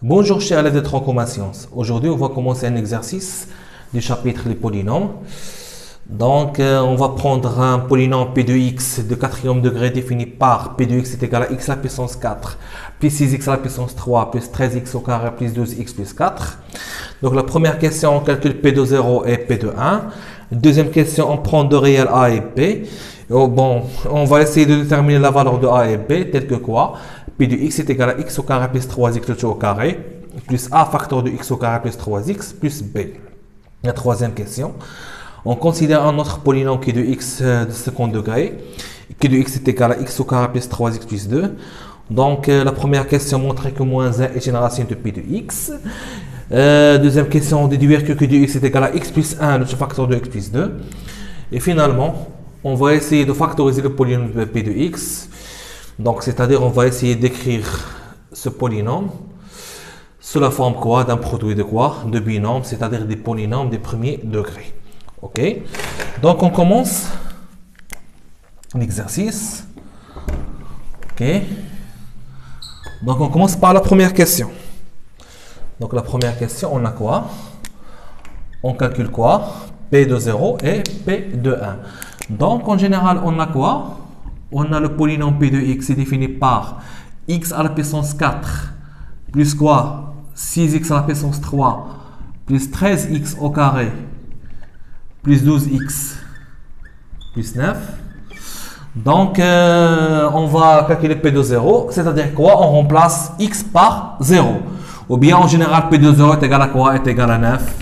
Bonjour chers élèves de Troncoma Sciences. Aujourd'hui, on va commencer un exercice du chapitre les polynômes. Donc, on va prendre un polynôme p de x de quatrième degré défini par p de x est égal à x à la puissance 4 plus 6x à la puissance 3 plus 13x au carré plus 12x plus 4. Donc, la première question, on calcule p de 0 et p de 1. Deuxième question, on prend deux réels a et b. Bon, on va essayer de déterminer la valeur de a et b, telle que quoi? P de x est égal à x au carré plus 3x au carré, plus a facteur de x au carré plus 3x, plus b. La troisième question, on considère un autre polynôme qui est de x de second degré, qui de x est égal à x au carré plus 3x plus 2. Donc, la première question montrer que moins 1 est génération de p de x. Deuxième question, déduire que de x est égal à x plus 1, le facteur de x plus 2. Et finalement, on va essayer de factoriser le polynôme de p de x. Donc, c'est-à-dire, on va essayer d'écrire ce polynôme sous la forme quoi? D'un produit de quoi? De binômes, c'est-à-dire des polynômes des premiers degrés. Ok? Donc, on commence l'exercice. Ok? Donc, on commence par la première question. Donc, la première question, on a quoi? On calcule quoi? P de 0 et P de 1. Donc, en général, on a quoi? On a le polynôme p de x est défini par x à la puissance 4 plus quoi? 6x à la puissance 3 plus 13x au carré plus 12x plus 9. Donc, on va calculer p de 0, c'est-à-dire quoi? On remplace x par 0. Ou bien, en général, p de 0 est égal à quoi? Est égal à 9.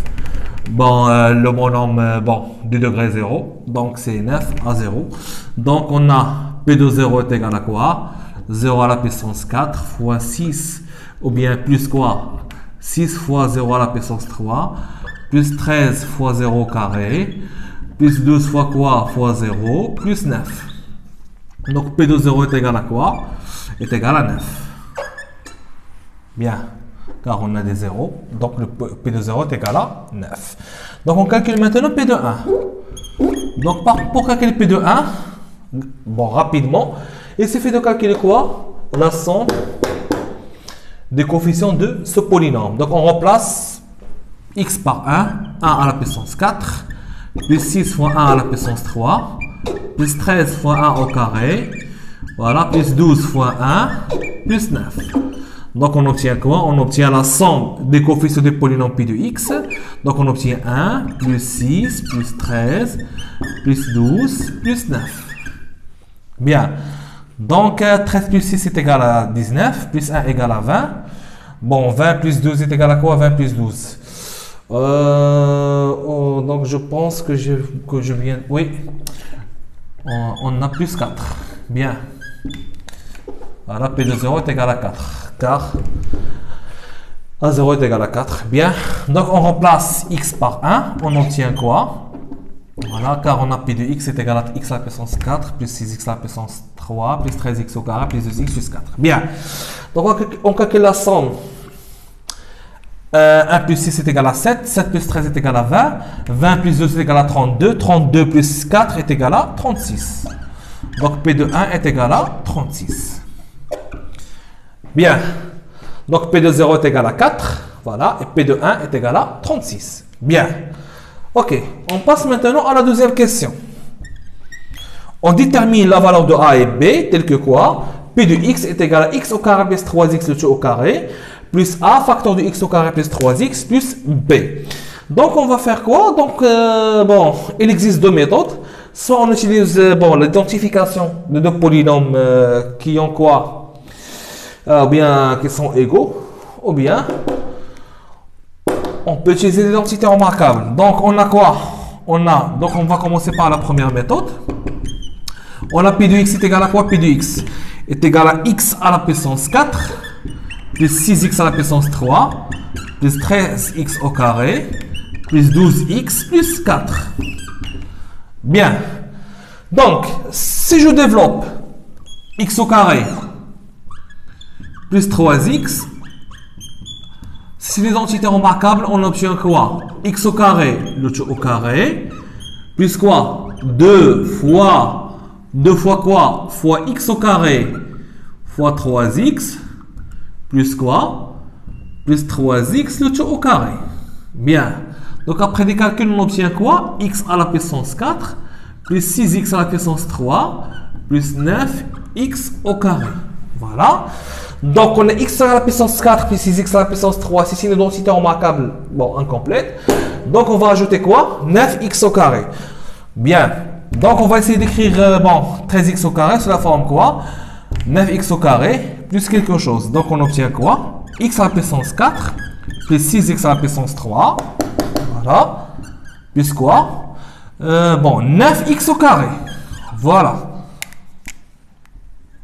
Bon, le monôme, du degré 0. Donc, c'est 9 à 0. Donc, on a p de 0 est égal à quoi? 0 à la puissance 4 fois 6, ou bien plus quoi? 6 fois 0 à la puissance 3, plus 13 fois 0 au carré, plus 12 fois quoi? Fois 0, plus 9. Donc, p de 0 est égal à quoi? Est égal à 9. Bien, car on a des 0. Donc, le p de 0 est égal à 9. Donc, on calcule maintenant p de 1. Donc, pour calculer p de 1, bon, rapidement, il suffit de calculer quoi? La somme des coefficients de ce polynôme. Donc, on remplace x par 1, 1 à la puissance 4, plus 6 fois 1 à la puissance 3, plus 13 fois 1 au carré, voilà, plus 12 fois 1, plus 9. Donc, on obtient quoi? On obtient la somme des coefficients du polynôme pi de x. Donc, on obtient 1, plus 6, plus 13, plus 12, plus 9. Bien. Donc, 13 plus 6 est égal à 19, plus 1 égale à 20. Bon, 20 plus 12 est égal à quoi? 20 plus 12. Donc, je pense que je viens... Oui. On a plus 4. Bien. Voilà, P de 0 est égal à 4. Car A0 est égal à 4. Bien. Donc, on remplace x par 1. On obtient quoi? Voilà, car on a P de x est égal à x à la puissance 4, plus 6x à la puissance 3, plus 13x au carré, plus 2x plus 4. Bien. Donc, on calcule la somme. 1 plus 6 est égal à 7, 7 plus 13 est égal à 20, 20 plus 2 est égal à 32, 32 plus 4 est égal à 36. Donc, P de 1 est égal à 36. Bien. Donc, P de 0 est égal à 4. Voilà. Et P de 1 est égal à 36. Bien. Ok. On passe maintenant à la deuxième question. On détermine la valeur de A et B, telle que quoi? P de x est égal à x au carré plus 3x le tout au carré, plus A facteur de x au carré plus 3x plus B. Donc, on va faire quoi? Donc, bon, il existe deux méthodes. Soit on utilise, l'identification de deux polynômes qui ont quoi? Ou bien qui sont égaux, ou bien on peut utiliser l'identité remarquable. Donc, on a quoi? Donc, on va commencer par la première méthode. On a P de x est égal à quoi? P de x est égal à x à la puissance 4, plus 6x à la puissance 3, plus 13x au carré, plus 12x plus 4. Bien. Donc, si je développe x au carré plus 3x, si l'identité remarquable, on obtient quoi? X au carré, le tout au carré, plus quoi? 2 fois quoi? Fois x au carré, fois 3x, plus quoi? plus 3x, le tout au carré. Bien. Donc après des calculs, on obtient quoi? X à la puissance 4, plus 6x à la puissance 3, plus 9x au carré. Voilà. Donc on a x à la puissance 4, plus 6x à la puissance 3. Si c'est une identité remarquable, bon, incomplète. Donc on va ajouter quoi? 9x au carré. Bien. Donc on va essayer d'écrire, bon, 13x au carré sous la forme quoi? 9x au carré, plus quelque chose. Donc on obtient quoi? X à la puissance 4, plus 6x à la puissance 3. Voilà. Plus quoi? Bon, 9x au carré. Voilà.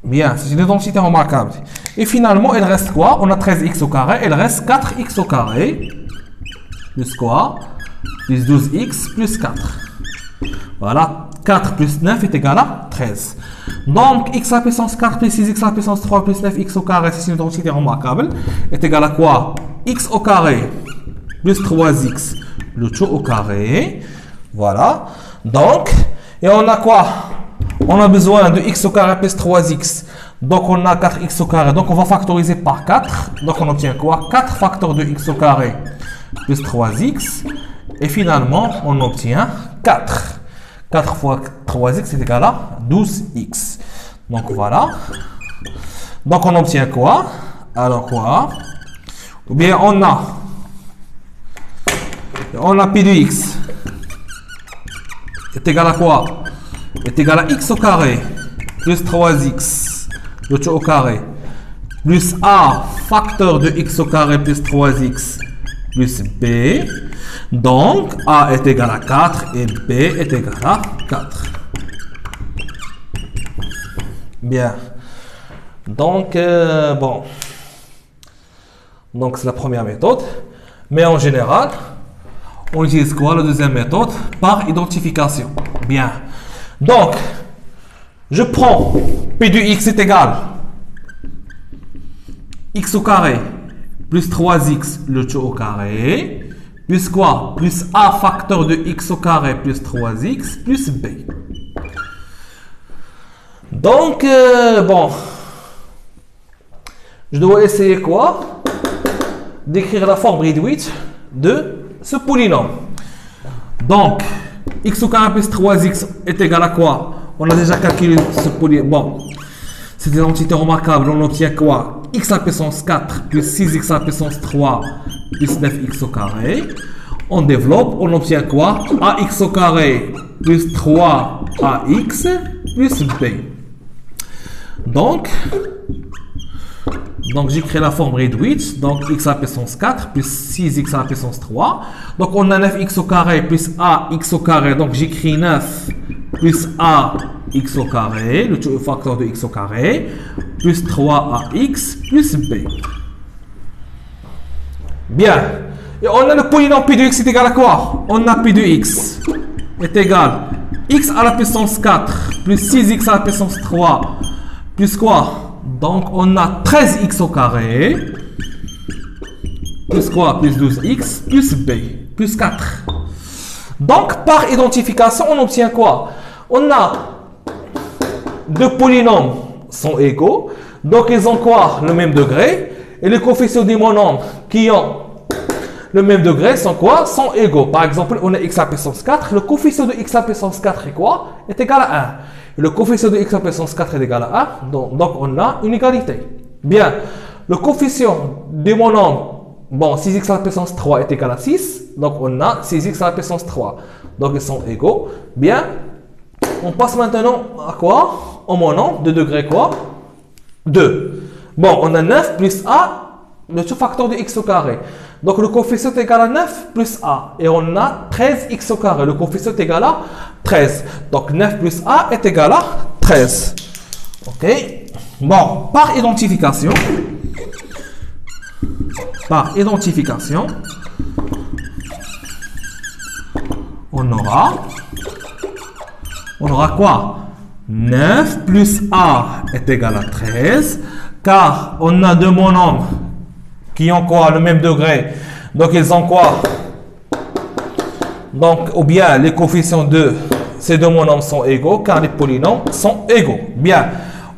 Bien, c'est une identité remarquable. Et finalement, il reste quoi? On a 13x au carré, il reste 4x au carré. Plus quoi? Plus 12x plus 4. Voilà. 4 plus 9 est égal à 13. Donc, x à la puissance 4 plus 6x à la puissance 3 plus 9x au carré, c'est une identité remarquable, est égal à quoi? X au carré plus 3x, le tout au carré. Voilà. Donc, et on a quoi? On a besoin de x au carré plus 3x. Donc, on a 4x au carré. Donc, on va factoriser par 4. Donc, on obtient quoi? 4 facteurs de x au carré plus 3x. Et finalement, on obtient 4. 4 fois 3x est égal à 12x. Donc, voilà. Donc, on obtient quoi? Alors, quoi? Ou bien, on a P de x est égal à quoi? Est égal à x au carré plus 3x, le tout au carré, plus a facteur de x au carré plus 3x plus b. Donc, a est égal à 4 et b est égal à 4. Bien. Donc, bon. Donc, c'est la première méthode. Mais en général, on utilise quoi? La deuxième méthode? Par identification. Bien. Donc, je prends P de x est égal x au carré plus 3x le tout au carré, plus quoi? Plus a facteur de x au carré plus 3x plus b. Donc, bon, je dois essayer quoi? D'écrire la forme réduite de ce polynôme. Donc, x au carré plus 3x est égal à quoi? On a déjà calculé ce polynôme. Bon, c'est une entité remarquable. On obtient quoi? X à la puissance 4 plus 6x à la puissance 3 plus 9x au carré. On développe, on obtient quoi? Ax au carré plus 3ax plus b. Donc j'écris la forme réduite. Donc, x à la puissance 4 plus 6x à la puissance 3. Donc, on a 9x au carré plus ax au carré. Donc, j'écris 9 plus ax au carré, le facteur de x au carré, plus 3ax plus b. Bien. Et on a le polynôme P de x est égal à quoi? On a P de x est égal x à la puissance 4 plus 6x à la puissance 3 plus quoi? Donc, on a 13x au carré, plus quoi? Plus 12x, plus b, plus 4. Donc, par identification, on obtient quoi? On a deux polynômes sont égaux. Donc, ils ont quoi? Le même degré. Et les coefficients des monombres qui ont le même degré sont quoi? Sont égaux. Par exemple, on a x à la puissance 4. Le coefficient de x à la puissance 4 est quoi? Est égal à 1. Et le coefficient de x à la puissance 4 est égal à 1. Donc, on a une égalité. Bien. Le coefficient des monombres, bon, 6x à la puissance 3 est égal à 6. Donc, on a 6x à la puissance 3. Donc, ils sont égaux. Bien. On passe maintenant à quoi? Au monombre de degré quoi? 2. Bon, on a 9 plus a, le sous-facteur de x au carré. Donc, le coefficient est égal à 9 plus a. Et on a 13x au carré. Le coefficient est égal à 13. Donc, 9 plus a est égal à 13. OK? Bon, par identification, on aura quoi? 9 plus a est égal à 13. Car on a deux monombres qui ont quoi? Le même degré. Donc, ils ont quoi? Donc, ou bien les coefficients de ces deux monombres sont égaux, car les polynômes sont égaux. Bien.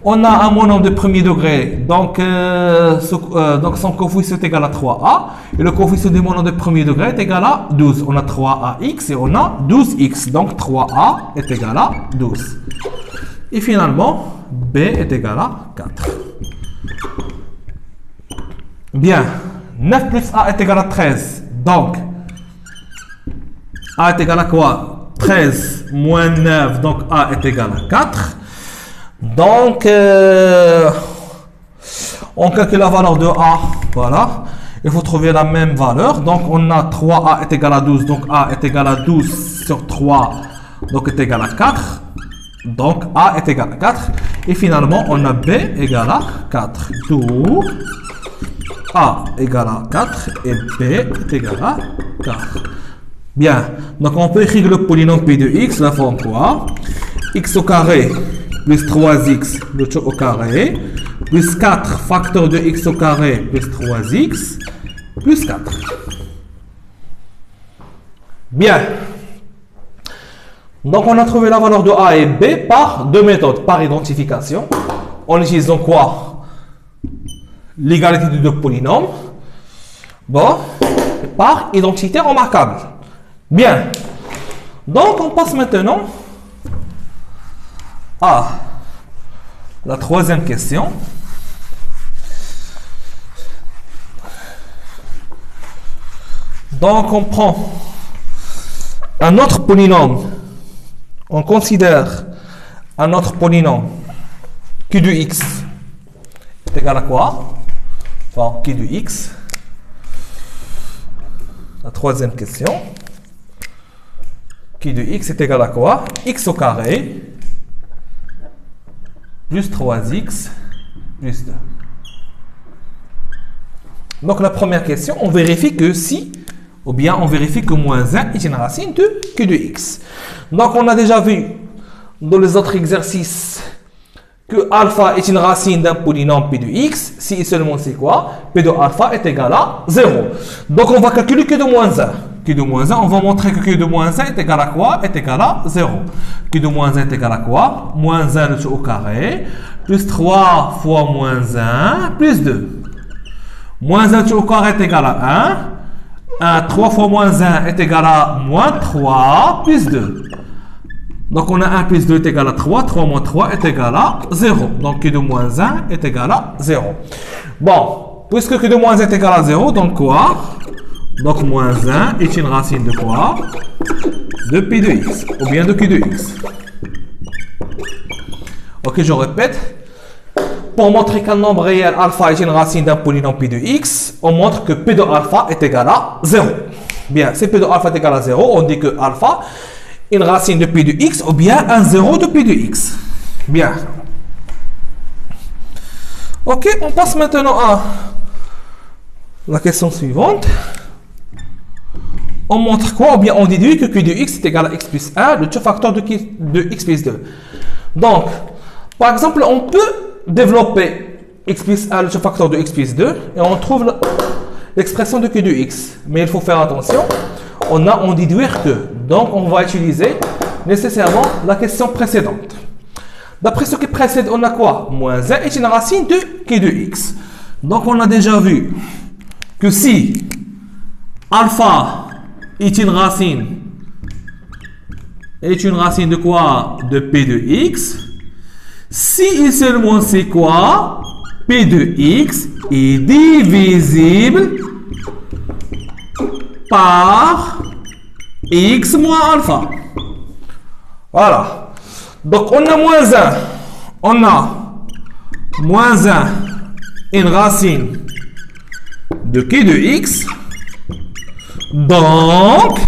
On a un monombre de premier degré, donc, donc son coefficient est égal à 3a. Et le coefficient du monombre de premier degré est égal à 12. On a 3ax et on a 12x. Donc 3a est égal à 12. Et finalement, b est égal à 4. Bien. 9 plus a est égal à 13. Donc, a est égal à quoi? 13 moins 9. Donc a est égal à 4. Donc, on calcule la valeur de a. Voilà. Il faut trouver la même valeur. Donc, on a 3a est égal à 12. Donc, a est égal à 12 sur 3. Donc, est égal à 4. Donc, a est égal à 4. Et finalement, on a b égal à 4. D'où a égale à 4 et b est égal à 4. Bien. Donc, on peut écrire le polynôme p de x, la forme quoi? X au carré plus 3x, le tout au carré, plus 4 facteur de x au carré plus 3x, plus 4. Bien. Donc, on a trouvé la valeur de a et b par deux méthodes. Par identification, en utilisant quoi? L'égalité de deux polynômes. Bon. Par identité remarquable. Bien. Donc, on passe maintenant à la troisième question. Donc, on prend un autre polynôme. On considère un autre polynôme q de x est égal à quoi? Enfin, q de x. La troisième question. Q de x est égal à quoi? X au carré plus 3x plus 2. Donc la première question, on vérifie que si, ou bien on vérifie que moins 1 est une racine de q de x. Donc on a déjà vu dans les autres exercices que alpha est une racine d'un polynôme p de x, si et seulement c'est quoi? P de alpha est égal à 0. Donc on va calculer q de moins 1. Q de moins 1, on va montrer que q de moins 1 est égal à quoi? Est égal à 0. Q de moins 1 est égal à quoi? Moins 1 le tout au carré, plus 3 fois moins 1, plus 2. Moins 1 le tout au carré est égal à 1. 3 fois moins 1 est égal à moins 3, plus 2. Donc on a 1 plus 2 est égal à 3, 3 moins 3 est égal à 0. Donc q de moins 1 est égal à 0. Bon, puisque q de moins 1 est égal à 0, donc quoi? Donc moins 1 est une racine de quoi? De p de x, ou bien de q de x. Ok, je répète. Pour montrer qu'un nombre réel alpha est une racine d'un polynôme p de x, on montre que p de alpha est égal à 0. Bien, si p de alpha est égal à 0, on dit que alpha une racine de p de x ou bien un 0 de p de x. Bien. Ok, on passe maintenant à la question suivante. On montre quoi? Ou bien on déduit que q de x est égal à x plus 1, le tout facteur de x plus 2. Donc, par exemple, on peut développer x plus 1, le tout facteur de x plus 2, et on trouve l'expression de q de x. Mais il faut faire attention. On a en déduire que. Donc, on va utiliser nécessairement la question précédente. D'après ce qui précède, on a quoi? Moins 1 est une racine de q de x. Donc, on a déjà vu que si alpha est une racine de quoi? De p de x. Si et seulement c'est quoi? P de x est divisible par x moins alpha. Voilà. Donc, on a moins 1. On a moins 1, une racine de q de x. Donc,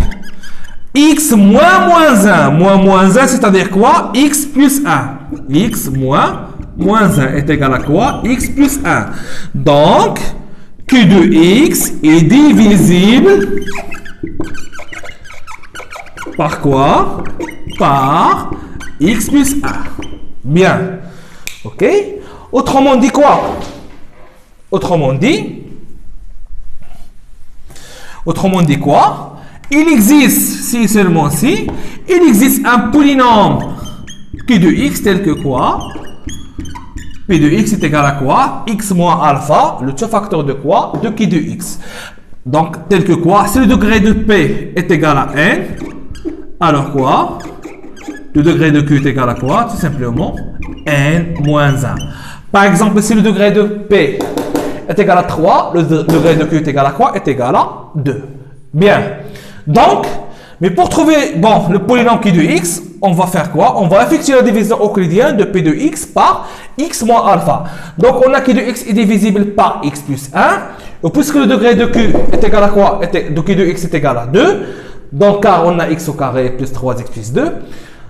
x moins 1. Moins 1, c'est-à-dire quoi? X plus 1. X moins 1 est égal à quoi? X plus 1. Donc, q de x est divisible par quoi? Par x plus 1. Bien. Ok? Autrement dit quoi? Autrement dit quoi? Il existe, si seulement si, il existe un polynôme q de x tel que quoi? P de x est égal à quoi? X moins alpha, le facteur de quoi? De qui de x. Donc, tel que quoi? Si le degré de P est égal à n, alors quoi? Le degré de Q est égal à quoi? Tout simplement n moins 1. Par exemple, si le degré de P est égal à 3, le degré de Q est égal à quoi? Est égal à 2. Bien. Donc, mais pour trouver le polynôme qui de x, on va faire quoi? On va effectuer la division euclidienne de P de x par x moins alpha. Donc, on a qui de x est divisible par x plus 1. Et puisque le degré de Q est égal à quoi? De qui de x est égal à 2. Donc, car on a x au carré plus 3x plus 2.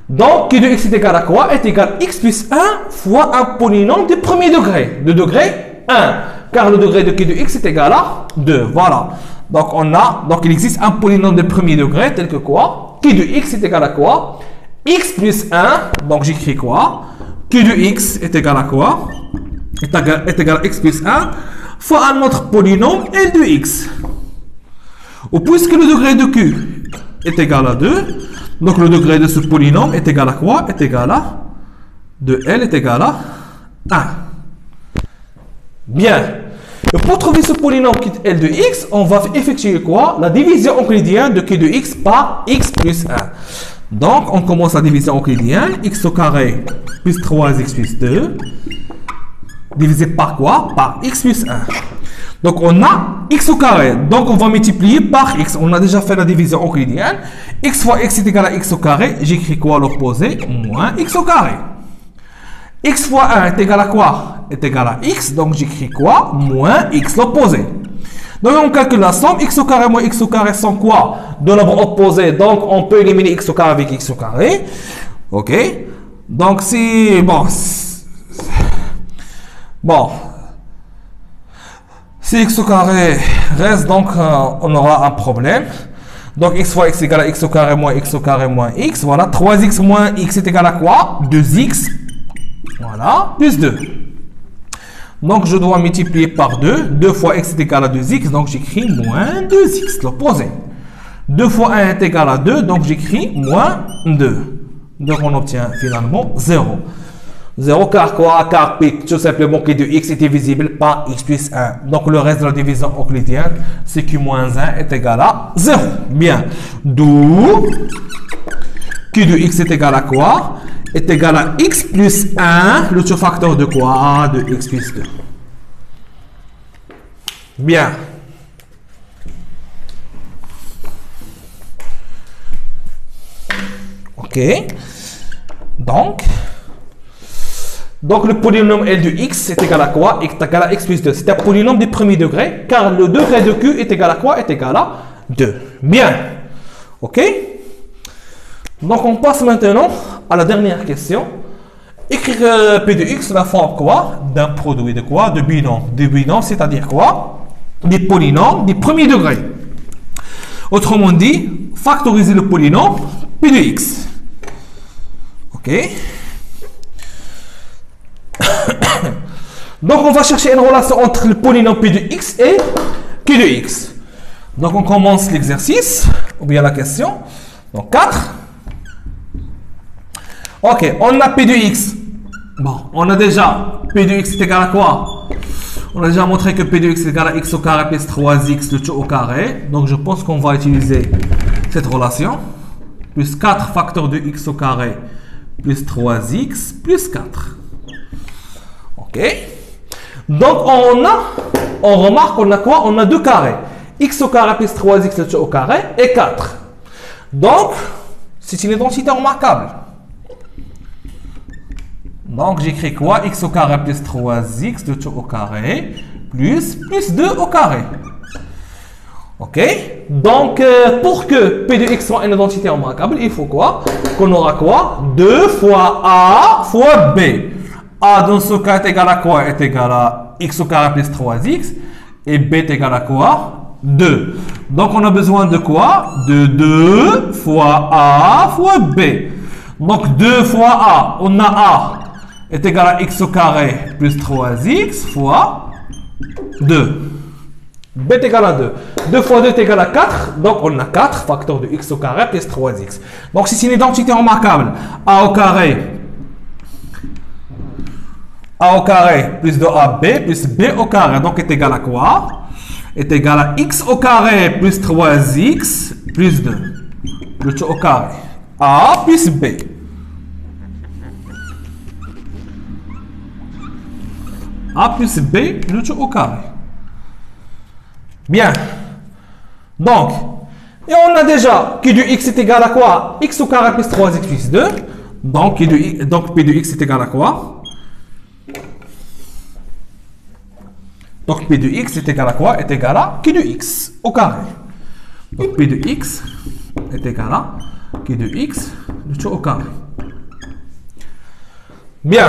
Donc, qui de x est égal à quoi? Est égal à x plus 1 fois un polynôme de premier degré. De degré 1. Car le degré de qui de x est égal à 2. Voilà. Donc, il existe un polynôme de premier degré tel que quoi? Qui de x est égal à quoi? X plus 1. Donc, j'écris quoi? Qui de x est égal à quoi? Est égal à x plus 1 fois un autre polynôme L de x. Ou puisque le degré de q est égal à 2, donc le degré de ce polynôme est égal à quoi? Est égal à 2L est égal à 1. Bien. Et pour trouver ce polynôme qui est L de x, on va effectuer quoi? La division euclidienne de Q de x par x plus 1. Donc, on commence la division euclidienne. X au carré plus 3x plus 2. Divisé par quoi? Par x plus 1. Donc, on a x au carré. Donc, on va multiplier par x. On a déjà fait la division euclidienne. X fois x est égal à x au carré. J'écris quoi? L'opposé? Moins x au carré. X fois 1 est égal à quoi? Est égal à x. Donc, j'écris quoi? Moins x l'opposé. Donc, on calcule la somme. X au carré moins x au carré sont quoi? Deux nombres opposés. Donc, on peut éliminer x au carré avec x au carré. OK? Donc, si... Si x au carré reste, donc on aura un problème. Donc x fois x égale à x au carré moins x. Voilà, 3x moins x est égal à quoi? 2x. Voilà, plus 2. Donc je dois multiplier par 2. 2 fois x est égal à 2x, donc j'écris moins 2x, l'opposé. 2 fois 1 est égal à 2, donc j'écris moins 2. Donc on obtient finalement 0. 0 car quoi? Car P, tout simplement, qui de x est divisible par x plus 1. Donc, le reste de la division euclidienne, c'est q moins 1 est égal à 0. Bien. D'où q de x est égal à quoi? Est égal à x plus 1, le facteur de quoi? De x plus 2. Bien. OK. Donc, le polynôme L de x est égal à quoi? Est égal à x plus 2. C'est un polynôme du premier degré, car le degré de q est égal à quoi? Est égal à 2. Bien. OK? Donc, on passe maintenant à la dernière question. Écrire P de x sous la forme quoi? D'un produit de quoi? De binôme. De binôme, c'est-à-dire quoi? Des polynômes du premier degré. Autrement dit, factoriser le polynôme P de x. OK? Donc, on va chercher une relation entre le polynôme P de x et Q de x. Donc, on commence l'exercice, ou bien la question. Donc, 4. OK, on a P de x. Bon, on a déjà P de x est égal à quoi? On a déjà montré que P de x est égal à x au carré plus 3x le tout au carré. Donc, je pense qu'on va utiliser cette relation. Plus 4 facteurs de x au carré plus 3x plus 4. OK? Donc, on remarque qu'on a quoi? On a deux carrés. X au carré plus 3x au carré et 4. Donc, c'est une identité remarquable. Donc, j'écris quoi? X au carré plus 3x au carré plus 2 au carré. OK? Donc, pour que P de x soit une identité remarquable, il faut quoi? Qu'on aura quoi? 2 fois A fois B. A dans ce cas est égal à quoi? Est égal à x au carré plus 3x. Et B est égal à quoi? 2. Donc, on a besoin de quoi? De 2 fois A fois B. Donc, 2 fois A, on a A est égal à x au carré plus 3x fois 2. B est égal à 2. 2 fois 2 est égal à 4. Donc, on a 4 facteurs de x au carré plus 3x. Donc, c'est une identité remarquable. A au carré A au carré plus 2AB plus B au carré. Donc, est égal à quoi? Est égal à X au carré plus 3X plus 2. Le tout au carré. A plus B. A plus B, le tout au carré. Bien. Donc, et on a déjà Q de X est égal à quoi? X au carré plus 3X plus 2. Donc, P de X est égal à quoi? Donc, P de X est égal à quoi? Est égal à Q de X au carré. Donc, P de X est égal à Q de X, le tout au carré. Bien.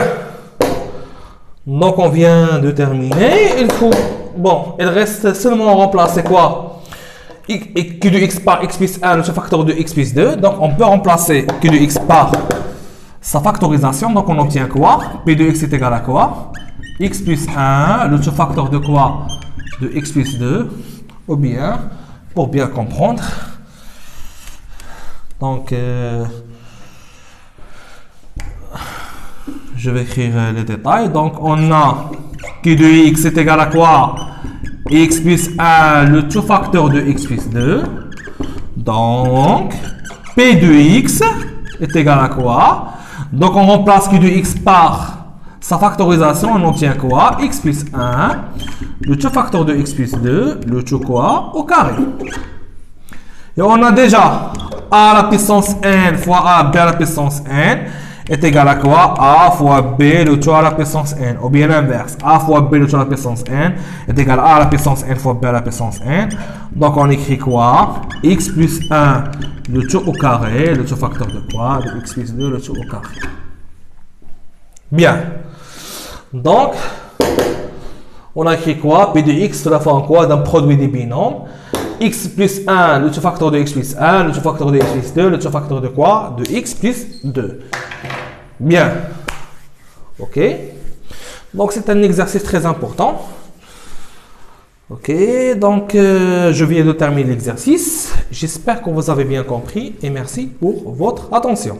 Donc, on vient de terminer. Il faut... Bon, il reste seulement à remplacer quoi? Q de X par X plus 1, le facteur de X plus 2. Donc, on peut remplacer Q de X par sa factorisation. Donc, on obtient quoi? P de X est égal à quoi? X plus 1, le facteur de quoi? De X plus 2. Ou bien, pour bien comprendre. Donc, je vais écrire les détails. Donc, on a Q de X est égal à quoi? X plus 1, le tout facteur de X plus 2. Donc, P de X est égal à quoi? Donc, on remplace Q de X par sa factorisation. On obtient quoi? X plus 1, le tout facteur de X plus 2, le tout quoi? Au carré. Et on a déjà A à la puissance n fois A, B à la puissance n est égal à quoi? A fois B, le tout à la puissance n. Ou bien l'inverse. A fois B, le tout à la puissance n est égal à A à la puissance n fois B à la puissance n. Donc, on écrit quoi? X plus 1, le tout au carré, le tout facteur de quoi? De X plus 2, le tout au carré. Bien. Donc, on a écrit quoi? P de X sous la forme quoi? D'un produit des binômes. X plus 1, le tout facteur de X plus 1, le tout facteur de X plus 2, le tout facteur de quoi? De X plus 2. Bien. OK. Donc, c'est un exercice très important. OK. Donc, je viens de terminer l'exercice. J'espère que vous avez bien compris et merci pour votre attention.